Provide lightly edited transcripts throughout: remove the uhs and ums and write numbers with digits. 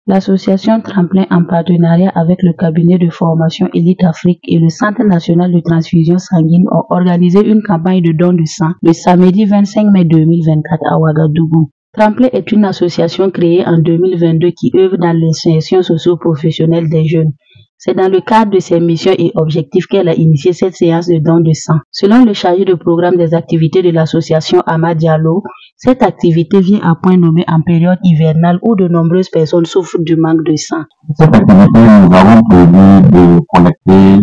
L'association Tremplin, en partenariat avec le cabinet de formation Élite Afrique et le Centre national de transfusion sanguine, ont organisé une campagne de don de sang le samedi 25 mai 2024 à Ouagadougou. Tremplin est une association créée en 2022 qui œuvre dans l'insertion socio-professionnelle des jeunes. C'est dans le cadre de ses missions et objectifs qu'elle a initié cette séance de don de sang. Selon le chargé de programme des activités de l'association Ahmad Diallo, cette activité vient à point nommé en période hivernale où de nombreuses personnes souffrent du manque de sang. Cette activité, nous avons prévu de collecter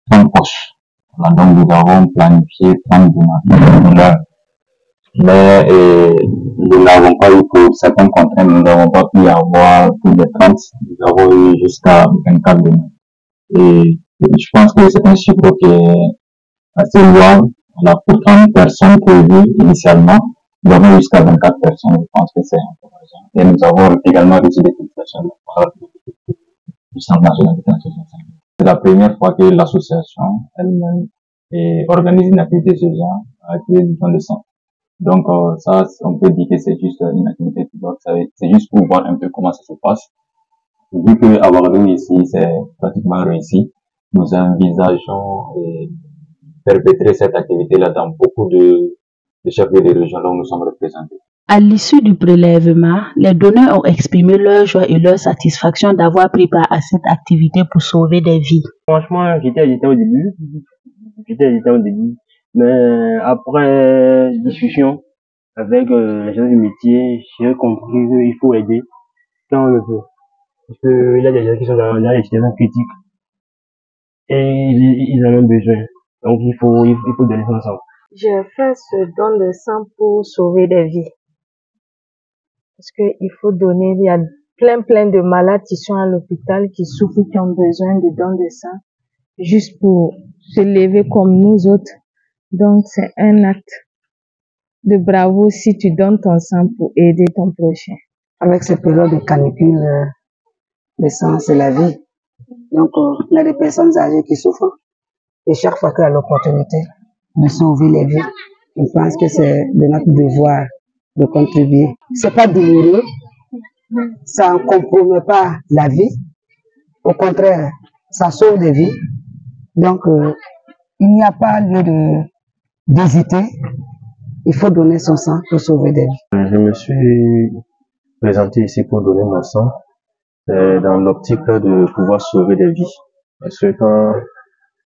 30 poches. Donc nous avons planifié 30 donateurs. Mais nous n'avons pas eu pour certaines contraintes, nous n'avons pas pu avoir tous les 30, nous avons eu jusqu'à 24 demain. Et je pense que c'est un chiffre qui est assez louable. On a pour 30 personnes prévues initialement, nous avons jusqu'à 24 personnes, je pense que c'est encourageant. Et nous avons également reçu des félicitations du Centre national de transfusion sanguine. C'est la première fois que l'association elle-même organise une activité de ce genre, activité du don de sang. Donc ça, on peut dire que c'est juste une activité pilote, c'est juste pour voir un peu comment ça se passe. Vu que à Ouagadougou ici, c'est pratiquement réussi, nous envisageons perpétrer cette activité-là dans beaucoup de chefs-lieux de région dont nous sommes représentés. À l'issue du prélèvement, les donneurs ont exprimé leur joie et leur satisfaction d'avoir pris part à cette activité pour sauver des vies. Franchement, j'étais hésitant au début. Mais après discussion avec les gens du métier, j'ai compris qu'il faut aider quand on le peut. Parce qu'il y a des gens qui sont dans la situation critique et ils en ont besoin. Donc il faut donner son sang. J'ai fait ce don de sang pour sauver des vies. Parce qu'il faut donner, il y a plein de malades qui sont à l'hôpital, qui souffrent, qui ont besoin de don de sang, juste pour se lever comme nous autres. Donc, c'est un acte de bravo si tu donnes ton sang pour aider ton prochain. Avec cette période de canicule, le sang, c'est la vie. Donc, il y a des personnes âgées qui souffrent. Et chaque fois qu'il y a l'opportunité de sauver les vies, je pense que c'est de notre devoir de contribuer. C'est pas douloureux. Ça ne compromet pas la vie. Au contraire, ça sauve des vies. Donc, il n'y a pas lieu d'hésiter, il faut donner son sang pour sauver des vies. Je me suis présenté ici pour donner mon sang dans l'optique de pouvoir sauver des vies. Parce que quand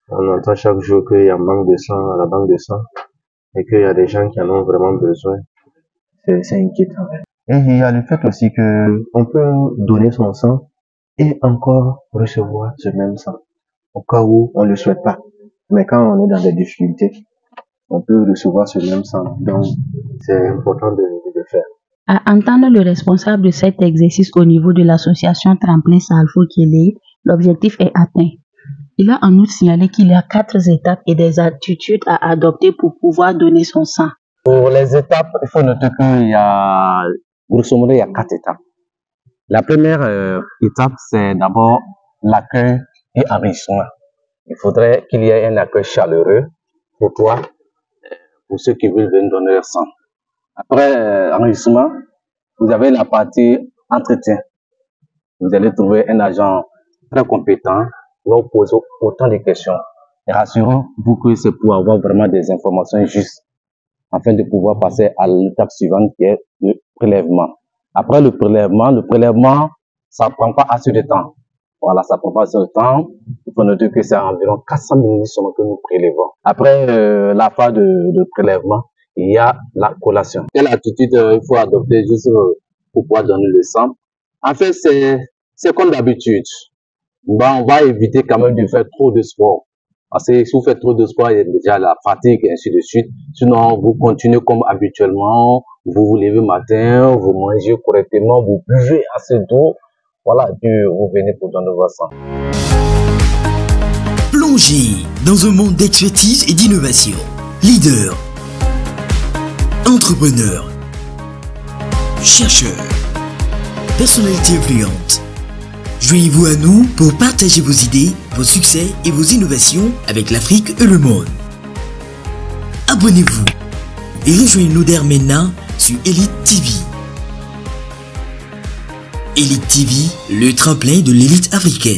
on entend chaque jour qu'il y a un manque de sang à la banque de sang et qu'il y a des gens qui en ont vraiment besoin, c'est inquiétant. Et il y a le fait aussi que on peut donner son sang et encore recevoir ce même sang au cas où on ne le souhaite pas. Mais quand on est dans des difficultés, on peut recevoir ce même sang. Donc, c'est important de le faire. À entendre le responsable de cet exercice au niveau de l'association Tremplin Salfo Kélé, l'objectif est atteint. Il a en outre signalé qu'il y a 4 étapes et des attitudes à adopter pour pouvoir donner son sang. Pour les étapes, il faut noter qu'il y a, grosso modo, il y a 4 étapes. La première étape, c'est d'abord l'accueil et enrichissement. Il faudrait qu'il y ait un accueil chaleureux pour toi, pour ceux qui veulent venir donner leur sang. Après enrichissement, vous avez la partie entretien. Vous allez trouver un agent très compétent qui va vous poser autant de questions. Et rassurez-vous que c'est pour avoir vraiment des informations justes afin de pouvoir passer à l'étape suivante qui est le prélèvement. Après le prélèvement, ça prend pas assez de temps. Voilà, ça prend pas assez de temps. Il faut noter que c'est environ 400 minutes seulement que nous prélevons. Après la phase de prélèvement, il y a la collation. Quelle attitude il faut adopter juste pour pouvoir donner le sang? En fait, c'est comme d'habitude. Bon, on va éviter quand même de faire trop de sport. Parce que si vous faites trop de sport, il y a déjà la fatigue et ainsi de suite. Sinon, vous continuez comme habituellement. Vous vous levez le matin, vous mangez correctement, vous buvez assez d'eau. Voilà, et puis vous venez pour donner votre sang. Plongez dans un monde d'expertise et d'innovation. Leader, entrepreneur, chercheur, personnalité influente. Joignez-vous à nous pour partager vos idées, vos succès et vos innovations avec l'Afrique et le monde. Abonnez-vous et rejoignez-nous dès maintenant sur Élite TV. Elite TV, le tremplin de l'élite africaine.